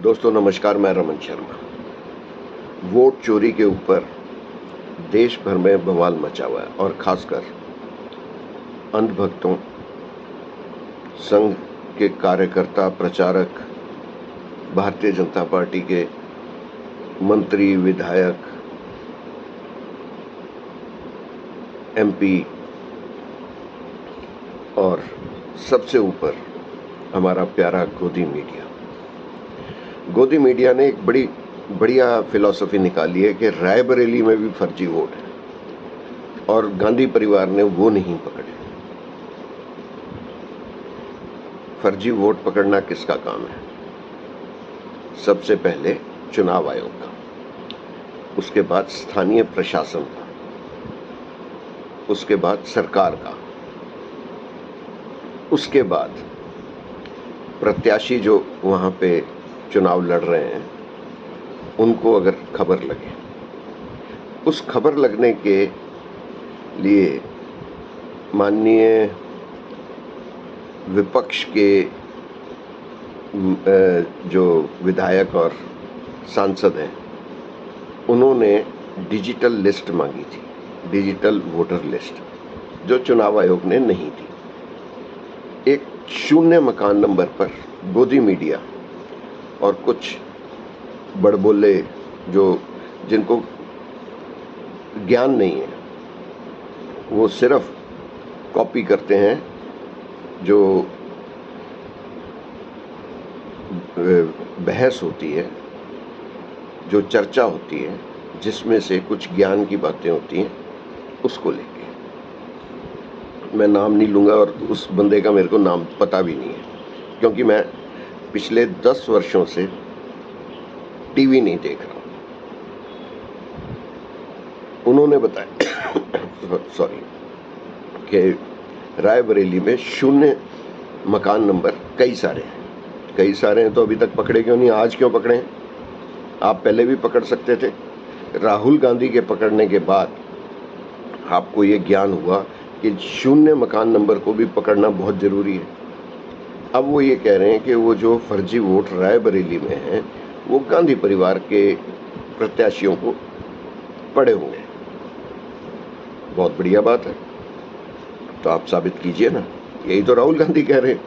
दोस्तों नमस्कार, मैं रमन शर्मा। वोट चोरी के ऊपर देश भर में बवाल मचा हुआ है और खासकर अंधभक्तों, संघ के कार्यकर्ता, प्रचारक, भारतीय जनता पार्टी के मंत्री, विधायक, एमपी और सबसे ऊपर हमारा प्यारा गोदी मीडिया ने एक बड़ी बढ़िया फिलॉसफी निकाली है कि रायबरेली में भी फर्जी वोट है और गांधी परिवार ने वो नहीं पकड़े। फर्जी वोट पकड़ना किसका काम है? सबसे पहले चुनाव आयोग का, उसके बाद स्थानीय प्रशासन का, उसके बाद सरकार का, उसके बाद प्रत्याशी जो वहां पे चुनाव लड़ रहे हैं उनको अगर खबर लगे, उस खबर लगने के लिए माननीय विपक्ष के जो विधायक और सांसद हैं उन्होंने डिजिटल लिस्ट मांगी थी, डिजिटल वोटर लिस्ट, जो चुनाव आयोग ने नहीं दी। एक शून्य मकान नंबर पर गोदी मीडिया और कुछ बड़बोले जो जिनको ज्ञान नहीं है, वो सिर्फ कॉपी करते हैं जो बहस होती है, जो चर्चा होती है, जिसमें से कुछ ज्ञान की बातें होती हैं, उसको लेके। मैं नाम नहीं लूँगा और उस बंदे का मेरे को नाम पता भी नहीं है, क्योंकि मैं पिछले 10 वर्षों से टीवी नहीं देख रहा हूँ। उन्होंने बताया सॉरी कि रायबरेली में शून्य मकान नंबर कई सारे हैं, तो अभी तक पकड़े क्यों नहीं? आज क्यों पकड़े हैं? आप पहले भी पकड़ सकते थे। राहुल गांधी के पकड़ने के बाद आपको ये ज्ञान हुआ कि शून्य मकान नंबर को भी पकड़ना बहुत जरूरी है। अब वो ये कह रहे हैं कि वो जो फर्जी वोट रायबरेली में है वो गांधी परिवार के प्रत्याशियों को पड़े होंगे। बहुत बढ़िया बात है, तो आप साबित कीजिए ना। यही तो राहुल गांधी कह रहे हैं,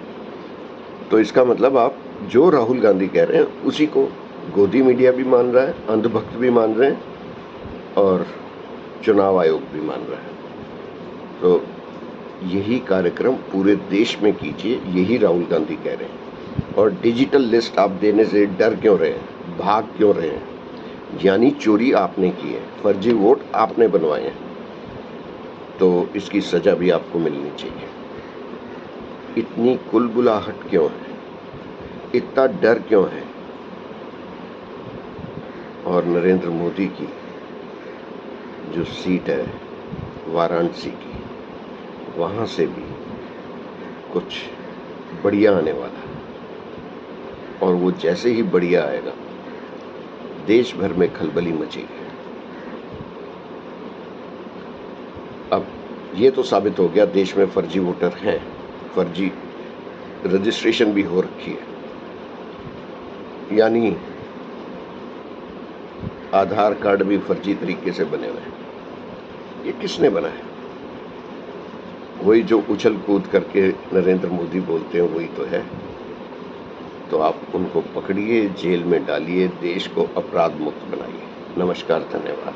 तो इसका मतलब आप जो राहुल गांधी कह रहे हैं उसी को गोदी मीडिया भी मान रहा है, अंधभक्त भी मान रहे हैं और चुनाव आयोग भी मान रहा है। तो यही कार्यक्रम पूरे देश में कीजिए, यही राहुल गांधी कह रहे हैं। और डिजिटल लिस्ट आप देने से डर क्यों रहे हैं, भाग क्यों रहे हैं? यानी चोरी आपने की है, फर्जी वोट आपने बनवाए हैं, तो इसकी सजा भी आपको मिलनी चाहिए। इतनी कुलबुलाहट क्यों है, इतना डर क्यों है? और नरेंद्र मोदी की जो सीट है वाराणसी की, वहां से भी कुछ बढ़िया आने वाला है, और वो जैसे ही बढ़िया आएगा देश भर में खलबली मचेगी। अब ये तो साबित हो गया देश में फर्जी वोटर हैं, फर्जी रजिस्ट्रेशन भी हो रखी है, यानी आधार कार्ड भी फर्जी तरीके से बने हुए हैं। ये किसने बनाया? वही जो उछल कूद करके नरेंद्र मोदी बोलते हैं वही तो है। तो आप उनको पकड़िए, जेल में डालिए, देश को अपराध मुक्त बनाइए। नमस्कार, धन्यवाद।